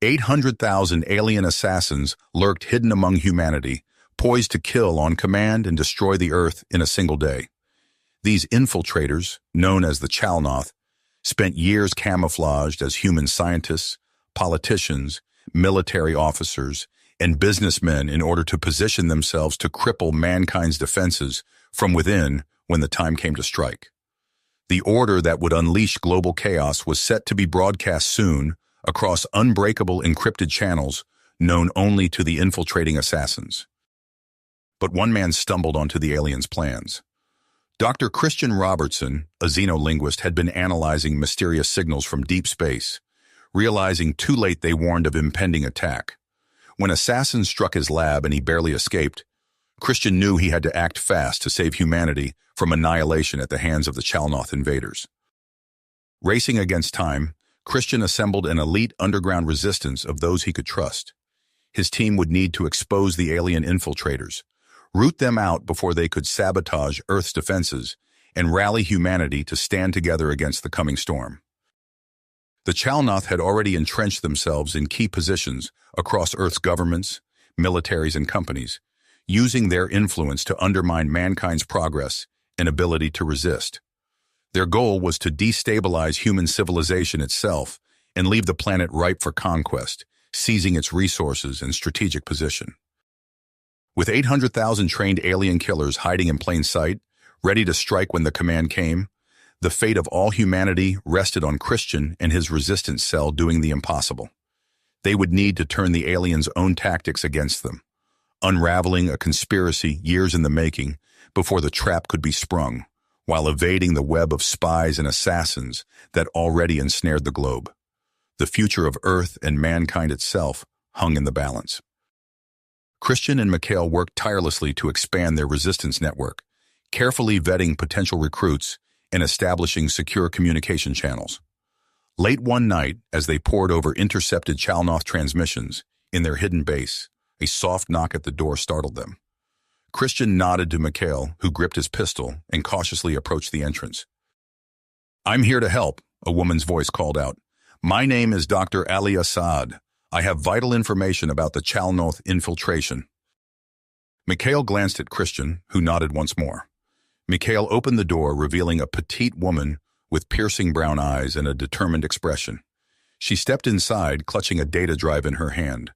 800,000 alien assassins lurked hidden among humanity, poised to kill on command and destroy the Earth in a single day. These infiltrators, known as the Chalnoth, spent years camouflaged as human scientists, politicians, military officers, and businessmen in order to position themselves to cripple mankind's defenses from within when the time came to strike. The order that would unleash global chaos was set to be broadcast soon across unbreakable encrypted channels known only to the infiltrating assassins. But one man stumbled onto the aliens' plans. Dr. Christian Robertson, a xenolinguist, had been analyzing mysterious signals from deep space, realizing too late they warned of impending attack. When assassins struck his lab and he barely escaped, Christian knew he had to act fast to save humanity from annihilation at the hands of the Chalnoth invaders. Racing against time, Christian assembled an elite underground resistance of those he could trust. His team would need to expose the alien infiltrators, root them out before they could sabotage Earth's defenses, and rally humanity to stand together against the coming storm. The Chalnoth had already entrenched themselves in key positions across Earth's governments, militaries, and companies, using their influence to undermine mankind's progress and ability to resist. Their goal was to destabilize human civilization itself and leave the planet ripe for conquest, seizing its resources and strategic position. With 800,000 trained alien killers hiding in plain sight, ready to strike when the command came, the fate of all humanity rested on Christian and his resistance cell doing the impossible. They would need to turn the aliens' own tactics against them, unraveling a conspiracy years in the making before the trap could be sprung, while evading the web of spies and assassins that already ensnared the globe. The future of Earth and mankind itself hung in the balance. Christian and Mikhail worked tirelessly to expand their resistance network, carefully vetting potential recruits and establishing secure communication channels. Late one night, as they pored over intercepted Chalnoth transmissions in their hidden base, a soft knock at the door startled them. Christian nodded to Mikhail, who gripped his pistol and cautiously approached the entrance. "I'm here to help," a woman's voice called out. "My name is Dr. Ali Assad. I have vital information about the Chalnoth infiltration." Mikhail glanced at Christian, who nodded once more. Mikhail opened the door, revealing a petite woman with piercing brown eyes and a determined expression. She stepped inside, clutching a data drive in her hand.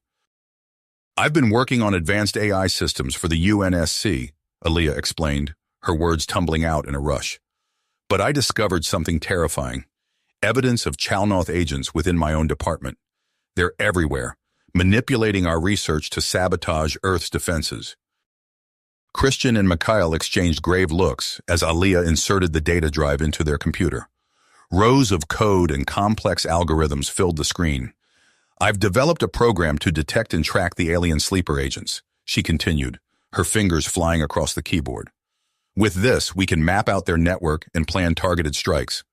"I've been working on advanced AI systems for the UNSC," Aliyah explained, her words tumbling out in a rush. "But I discovered something terrifying. Evidence of Chalnoth agents within my own department. They're everywhere, manipulating our research to sabotage Earth's defenses." Christian and Mikhail exchanged grave looks as Aliyah inserted the data drive into their computer. Rows of code and complex algorithms filled the screen. "I've developed a program to detect and track the alien sleeper agents," she continued, her fingers flying across the keyboard. "With this, we can map out their network and plan targeted strikes."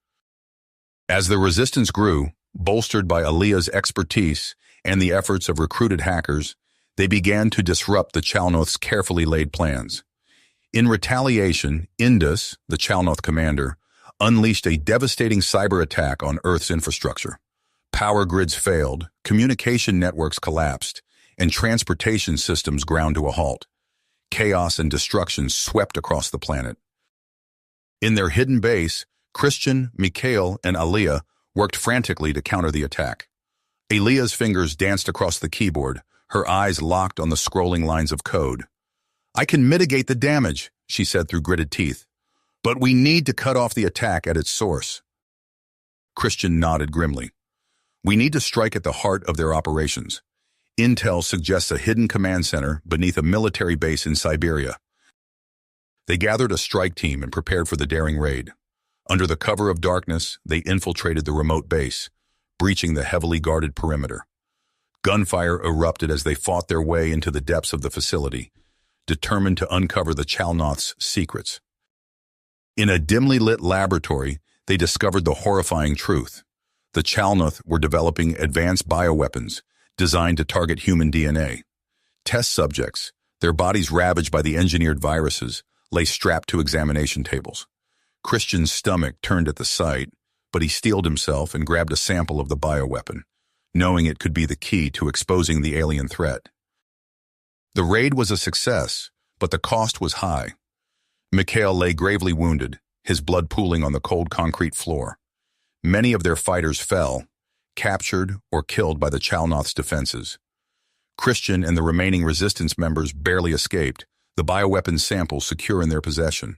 As the resistance grew, bolstered by Aliyah's expertise and the efforts of recruited hackers, they began to disrupt the Chalnoth's carefully laid plans. In retaliation, Indus, the Chalnoth commander, unleashed a devastating cyber attack on Earth's infrastructure. Power grids failed, communication networks collapsed, and transportation systems ground to a halt. Chaos and destruction swept across the planet. In their hidden base, Christian, Mikhail, and Aliyah worked frantically to counter the attack. Aliyah's fingers danced across the keyboard, her eyes locked on the scrolling lines of code. "I can mitigate the damage," she said through gritted teeth. "But we need to cut off the attack at its source." Christian nodded grimly. "We need to strike at the heart of their operations. Intel suggests a hidden command center beneath a military base in Siberia." They gathered a strike team and prepared for the daring raid. Under the cover of darkness, they infiltrated the remote base, breaching the heavily guarded perimeter. Gunfire erupted as they fought their way into the depths of the facility, determined to uncover the Chalnoth's secrets. In a dimly lit laboratory, they discovered the horrifying truth. The Chalnoth were developing advanced bioweapons designed to target human DNA. Test subjects, their bodies ravaged by the engineered viruses, lay strapped to examination tables. Christian's stomach turned at the sight, but he steeled himself and grabbed a sample of the bioweapon. knowing it could be the key to exposing the alien threat. The raid was a success, but the cost was high. Mikhail lay gravely wounded, his blood pooling on the cold concrete floor. Many of their fighters fell, captured or killed by the Chalnoth's defenses. Christian and the remaining resistance members barely escaped, the bioweapon sample secure in their possession.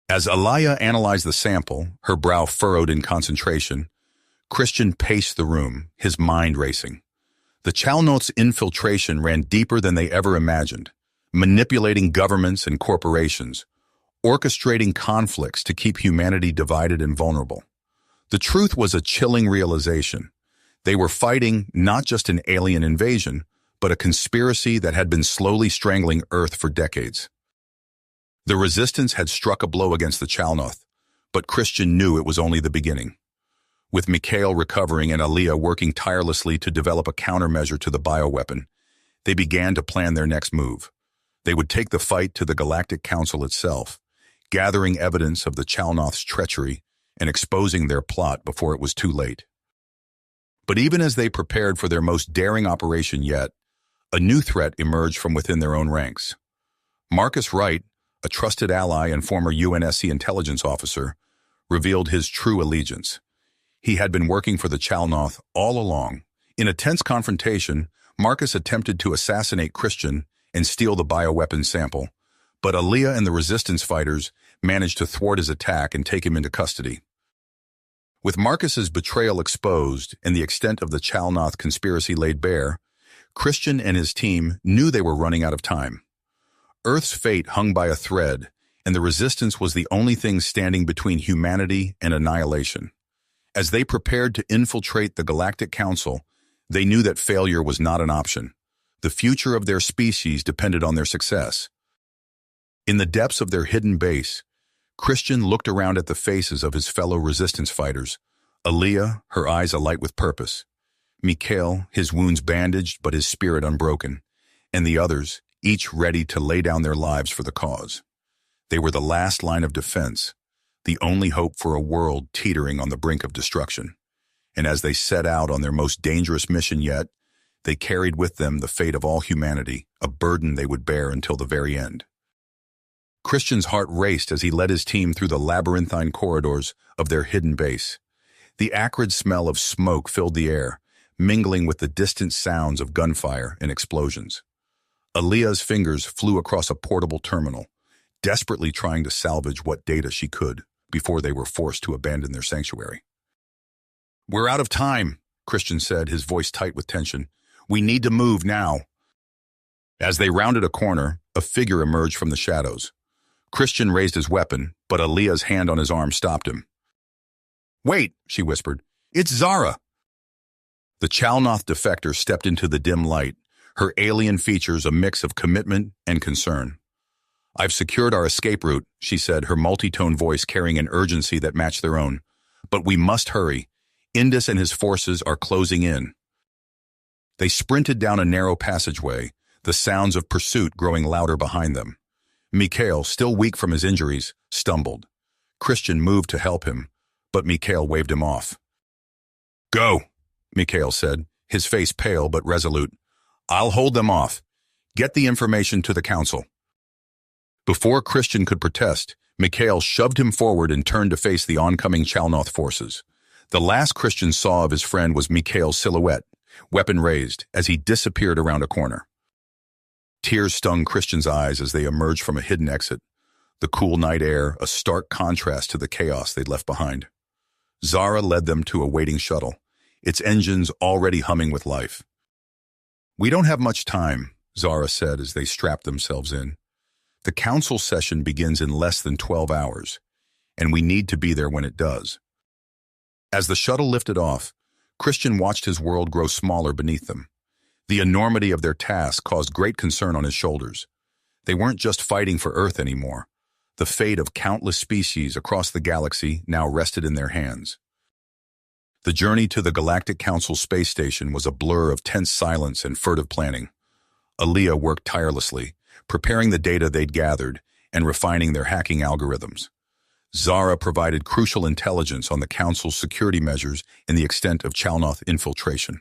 As Alaya analyzed the sample, her brow furrowed in concentration, Christian paced the room, his mind racing. The Chalnoth's infiltration ran deeper than they ever imagined, manipulating governments and corporations, orchestrating conflicts to keep humanity divided and vulnerable. The truth was a chilling realization. They were fighting not just an alien invasion, but a conspiracy that had been slowly strangling Earth for decades. The resistance had struck a blow against the Chalnoth, but Christian knew it was only the beginning. With Mikhail recovering and Aliyah working tirelessly to develop a countermeasure to the bioweapon, they began to plan their next move. They would take the fight to the Galactic Council itself, gathering evidence of the Chalnoth's treachery and exposing their plot before it was too late. But even as they prepared for their most daring operation yet, a new threat emerged from within their own ranks. Marcus Wright, a trusted ally and former UNSC intelligence officer, revealed his true allegiance. He had been working for the Chalnoth all along. In a tense confrontation, Marcus attempted to assassinate Christian and steal the bioweapon sample, but Aliyah and the resistance fighters managed to thwart his attack and take him into custody. With Marcus's betrayal exposed and the extent of the Chalnoth conspiracy laid bare, Christian and his team knew they were running out of time. Earth's fate hung by a thread, and the resistance was the only thing standing between humanity and annihilation. As they prepared to infiltrate the Galactic Council, they knew that failure was not an option. The future of their species depended on their success. In the depths of their hidden base, Christian looked around at the faces of his fellow resistance fighters, Aliyah, her eyes alight with purpose, Mikhail, his wounds bandaged but his spirit unbroken, and the others, each ready to lay down their lives for the cause. They were the last line of defense, the only hope for a world teetering on the brink of destruction. And as they set out on their most dangerous mission yet, they carried with them the fate of all humanity, a burden they would bear until the very end. Christian's heart raced as he led his team through the labyrinthine corridors of their hidden base. The acrid smell of smoke filled the air, mingling with the distant sounds of gunfire and explosions. Aliyah's fingers flew across a portable terminal, desperately trying to salvage what data she could before they were forced to abandon their sanctuary. "We're out of time," Christian said, his voice tight with tension. "We need to move now." As they rounded a corner, a figure emerged from the shadows. Christian raised his weapon, but Aliyah's hand on his arm stopped him. "Wait," she whispered. "It's Zara." The Chalnoth defector stepped into the dim light, her alien features a mix of commitment and concern. "I've secured our escape route," she said, her multi-tone voice carrying an urgency that matched their own. "But we must hurry. Indus and his forces are closing in." They sprinted down a narrow passageway, the sounds of pursuit growing louder behind them. Mikhail, still weak from his injuries, stumbled. Christian moved to help him, but Mikhail waved him off. "Go," Mikhail said, his face pale but resolute. "I'll hold them off. Get the information to the council." Before Christian could protest, Mikhail shoved him forward and turned to face the oncoming Chalnoth forces. The last Christian saw of his friend was Mikhail's silhouette, weapon raised, as he disappeared around a corner. Tears stung Christian's eyes as they emerged from a hidden exit, the cool night air a stark contrast to the chaos they'd left behind. Zara led them to a waiting shuttle, its engines already humming with life. "We don't have much time," Zara said as they strapped themselves in. "The council session begins in less than 12 hours, and we need to be there when it does." As the shuttle lifted off, Christian watched his world grow smaller beneath them. The enormity of their task caused great concern on his shoulders. They weren't just fighting for Earth anymore. The fate of countless species across the galaxy now rested in their hands. The journey to the Galactic Council space station was a blur of tense silence and furtive planning. Aliyah worked tirelessly, preparing the data they'd gathered and refining their hacking algorithms. Zara provided crucial intelligence on the Council's security measures and the extent of Chalnoth infiltration.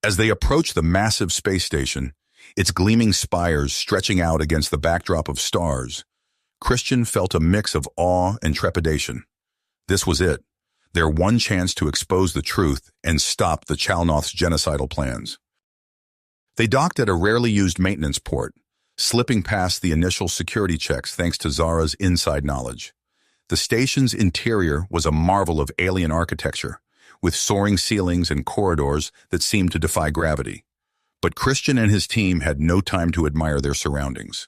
As they approached the massive space station, its gleaming spires stretching out against the backdrop of stars, Christian felt a mix of awe and trepidation. This was it, their one chance to expose the truth and stop the Chalnoth's genocidal plans. They docked at a rarely used maintenance port, slipping past the initial security checks thanks to Zara's inside knowledge. The station's interior was a marvel of alien architecture, with soaring ceilings and corridors that seemed to defy gravity. But Christian and his team had no time to admire their surroundings.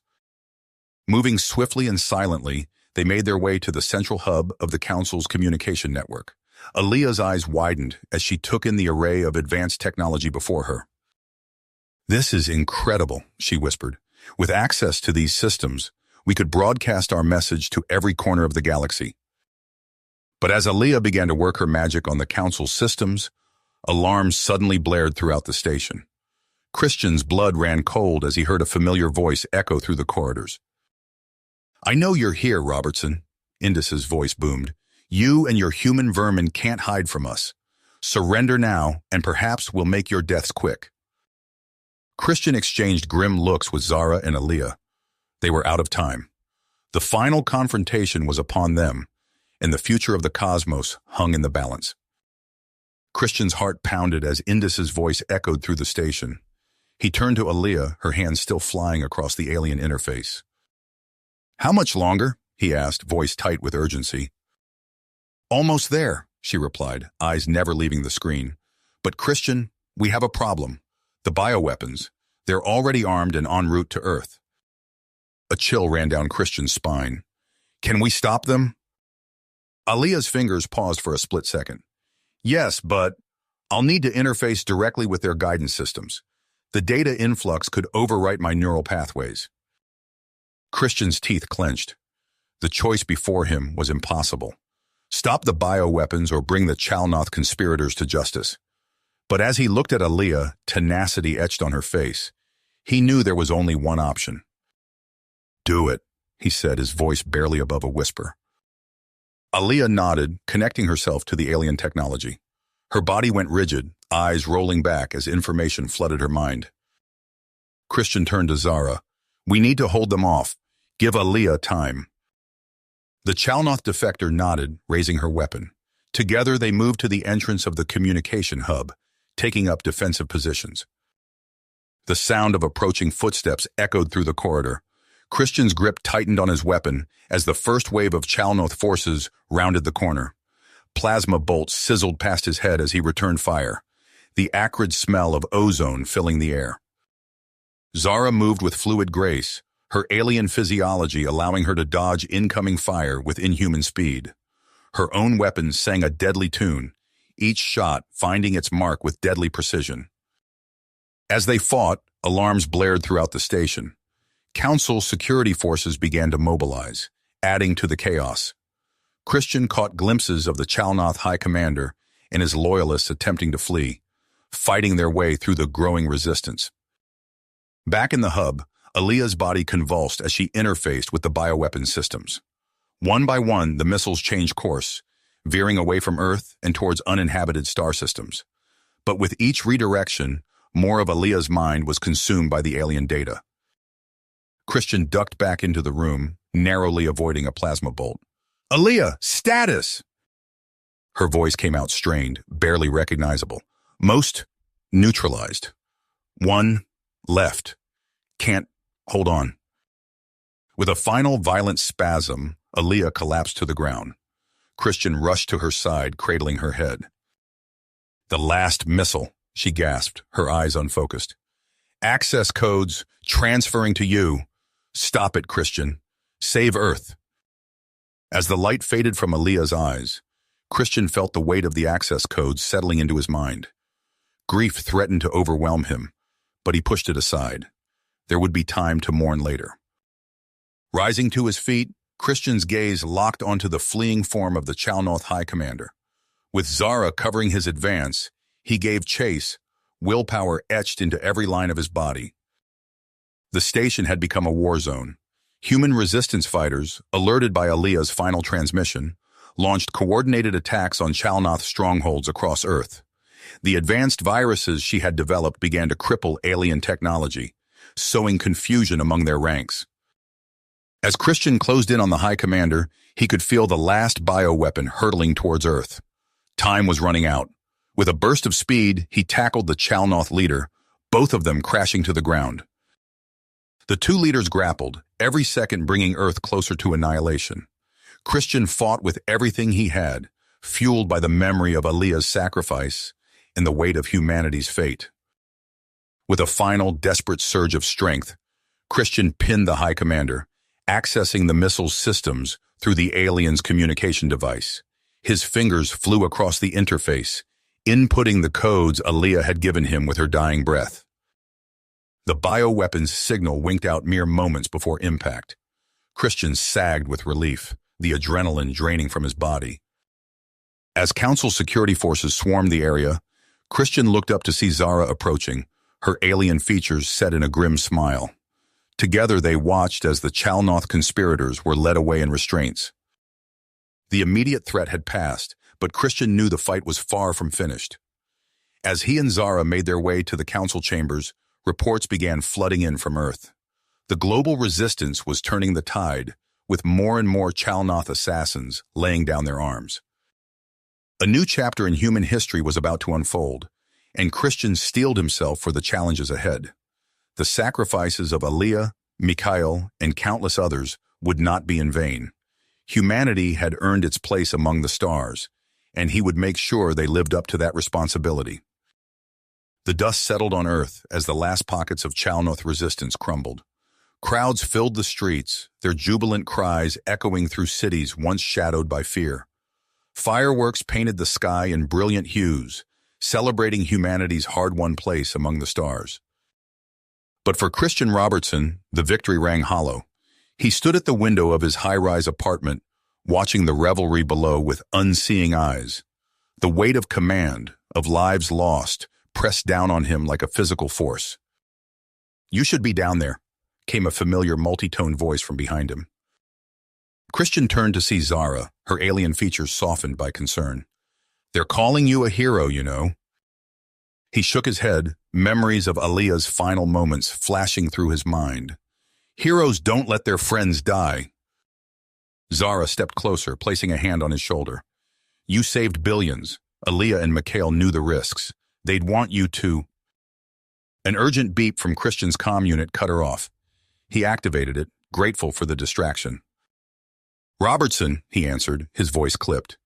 Moving swiftly and silently, they made their way to the central hub of the Council's communication network. Aaliyah's eyes widened as she took in the array of advanced technology before her. "This is incredible," she whispered. "With access to these systems, we could broadcast our message to every corner of the galaxy." But as Aaliyah began to work her magic on the Council's systems, alarms suddenly blared throughout the station. Christian's blood ran cold as he heard a familiar voice echo through the corridors. "I know you're here, Robertson," Indus's voice boomed. "You and your human vermin can't hide from us. Surrender now, and perhaps we'll make your deaths quick." Christian exchanged grim looks with Zara and Aaliyah. They were out of time. The final confrontation was upon them, and the future of the cosmos hung in the balance. Christian's heart pounded as Indus's voice echoed through the station. He turned to Aaliyah, her hands still flying across the alien interface. "How much longer?" he asked, voice tight with urgency. "Almost there," she replied, eyes never leaving the screen. "But Christian, we have a problem. The bioweapons. They're already armed and en route to Earth." A chill ran down Christian's spine. "Can we stop them?" Aaliyah's fingers paused for a split second. "Yes, but I'll need to interface directly with their guidance systems. The data influx could overwrite my neural pathways." Christian's teeth clenched. The choice before him was impossible. Stop the bioweapons or bring the Chalnoth conspirators to justice. But as he looked at Aaliyah, tenacity etched on her face, he knew there was only one option. "Do it," he said, his voice barely above a whisper. Aaliyah nodded, connecting herself to the alien technology. Her body went rigid, eyes rolling back as information flooded her mind. Christian turned to Zara. "We need to hold them off. Give Aaliyah time." The Chalnoth defector nodded, raising her weapon. Together they moved to the entrance of the communication hub, taking up defensive positions. The sound of approaching footsteps echoed through the corridor. Christian's grip tightened on his weapon as the first wave of Chalnoth forces rounded the corner. Plasma bolts sizzled past his head as he returned fire, the acrid smell of ozone filling the air. Zara moved with fluid grace, her alien physiology allowing her to dodge incoming fire with inhuman speed. Her own weapon sang a deadly tune, each shot finding its mark with deadly precision. As they fought, alarms blared throughout the station. Council security forces began to mobilize, adding to the chaos. Christian caught glimpses of the Chalnoth High Commander and his loyalists attempting to flee, fighting their way through the growing resistance. Back in the hub, Aaliyah's body convulsed as she interfaced with the bioweapon systems. One by one, the missiles changed course, veering away from Earth and towards uninhabited star systems. But with each redirection, more of Aaliyah's mind was consumed by the alien data. Christian ducked back into the room, narrowly avoiding a plasma bolt. "Aaliyah, status!" Her voice came out strained, barely recognizable. "Most neutralized. One left. Can't hold on." With a final violent spasm, Aaliyah collapsed to the ground. Christian rushed to her side, cradling her head. "The last missile," she gasped, her eyes unfocused. "Access codes transferring to you. Stop it, Christian. Save Earth." As the light faded from Aaliyah's eyes, Christian felt the weight of the access codes settling into his mind. Grief threatened to overwhelm him, but he pushed it aside. There would be time to mourn later. Rising to his feet, Christian's gaze locked onto the fleeing form of the Chalnoth High Commander. With Zara covering his advance, he gave chase, willpower etched into every line of his body. The station had become a war zone. Human resistance fighters, alerted by Aaliyah's final transmission, launched coordinated attacks on Chalnoth's strongholds across Earth. The advanced viruses she had developed began to cripple alien technology, sowing confusion among their ranks. As Christian closed in on the High Commander, he could feel the last bioweapon hurtling towards Earth. Time was running out. With a burst of speed, he tackled the Chalnoth leader, both of them crashing to the ground. The two leaders grappled, every second bringing Earth closer to annihilation. Christian fought with everything he had, fueled by the memory of Aaliyah's sacrifice and the weight of humanity's fate. With a final, desperate surge of strength, Christian pinned the High Commander, accessing the missile's systems through the alien's communication device. His fingers flew across the interface, inputting the codes Aaliyah had given him with her dying breath. The bioweapon's signal winked out mere moments before impact. Christian sagged with relief, the adrenaline draining from his body. As Council security forces swarmed the area, Christian looked up to see Zara approaching, her alien features set in a grim smile. Together they watched as the Chalnoth conspirators were led away in restraints. The immediate threat had passed, but Christian knew the fight was far from finished. As he and Zara made their way to the Council chambers, reports began flooding in from Earth. The global resistance was turning the tide, with more and more Chalnoth assassins laying down their arms. A new chapter in human history was about to unfold, and Christian steeled himself for the challenges ahead. The sacrifices of Aaliyah, Mikhail, and countless others would not be in vain. Humanity had earned its place among the stars, and he would make sure they lived up to that responsibility. The dust settled on Earth as the last pockets of Chalnoth resistance crumbled. Crowds filled the streets, their jubilant cries echoing through cities once shadowed by fear. Fireworks painted the sky in brilliant hues, celebrating humanity's hard-won place among the stars. But for Christian Robertson, the victory rang hollow. He stood at the window of his high-rise apartment, watching the revelry below with unseeing eyes. The weight of command, of lives lost, pressed down on him like a physical force. "You should be down there," came a familiar multi-tone voice from behind him. Christian turned to see Zara, her alien features softened by concern. "They're calling you a hero, you know." He shook his head, memories of Aaliyah's final moments flashing through his mind. "Heroes don't let their friends die." Zara stepped closer, placing a hand on his shoulder. "You saved billions. Aaliyah and Mikhail knew the risks. They'd want you to—" An urgent beep from Christian's comm unit cut her off. He activated it, grateful for the distraction. "Robertson," he answered, his voice clipped.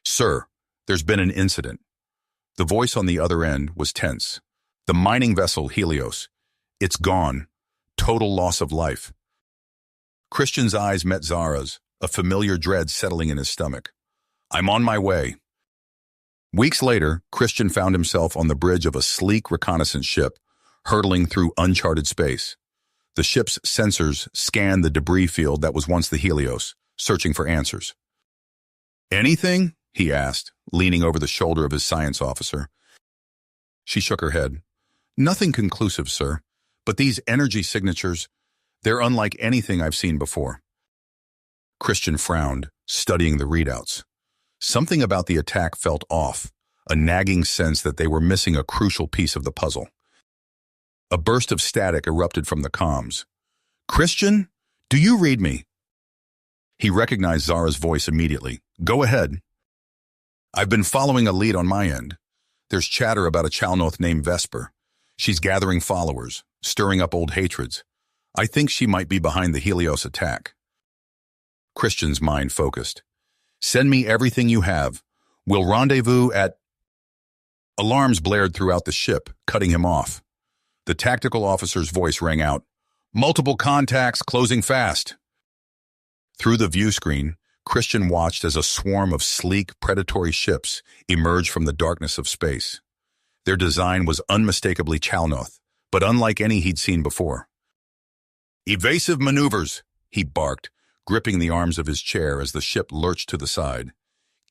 "Sir, there's been an incident." The voice on the other end was tense. "The mining vessel Helios. It's gone. Total loss of life." Christian's eyes met Zara's, a familiar dread settling in his stomach. "I'm on my way." Weeks later, Christian found himself on the bridge of a sleek reconnaissance ship, hurtling through uncharted space. The ship's sensors scanned the debris field that was once the Helios, searching for answers. "Anything?" he asked, leaning over the shoulder of his science officer. She shook her head. "Nothing conclusive, sir. But these energy signatures, they're unlike anything I've seen before." Christian frowned, studying the readouts. Something about the attack felt off, a nagging sense that they were missing a crucial piece of the puzzle. A burst of static erupted from the comms. "Christian, do you read me?" He recognized Zara's voice immediately. "Go ahead." "I've been following a lead on my end. There's chatter about a Chalnoth named Vesper. She's gathering followers, stirring up old hatreds. I think she might be behind the Helios attack." Christian's mind focused. "Send me everything you have. We'll rendezvous at—" Alarms blared throughout the ship, cutting him off. The tactical officer's voice rang out. "Multiple contacts, closing fast." Through the view screen, Christian watched as a swarm of sleek, predatory ships emerged from the darkness of space. Their design was unmistakably Chalnoth, but unlike any he'd seen before. "Evasive maneuvers," he barked, gripping the arms of his chair as the ship lurched to the side.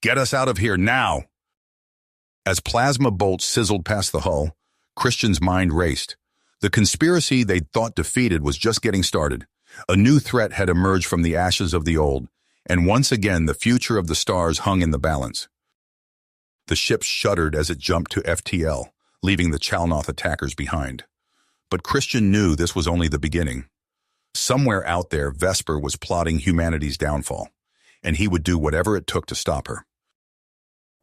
"Get us out of here now!" As plasma bolts sizzled past the hull, Christian's mind raced. The conspiracy they'd thought defeated was just getting started. A new threat had emerged from the ashes of the old, and once again the future of the stars hung in the balance. The ship shuddered as it jumped to FTL, leaving the Chalnoth attackers behind. But Christian knew this was only the beginning. Somewhere out there, Vesper was plotting humanity's downfall, and he would do whatever it took to stop her.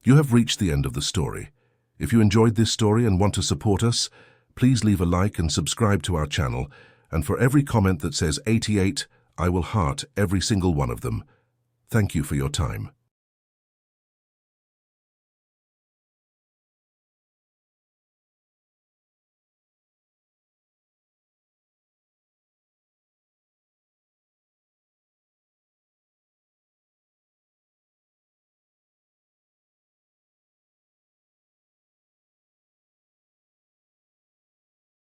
You have reached the end of the story. If you enjoyed this story and want to support us, please leave a like and subscribe to our channel, and for every comment that says 88, I will heart every single one of them. Thank you for your time.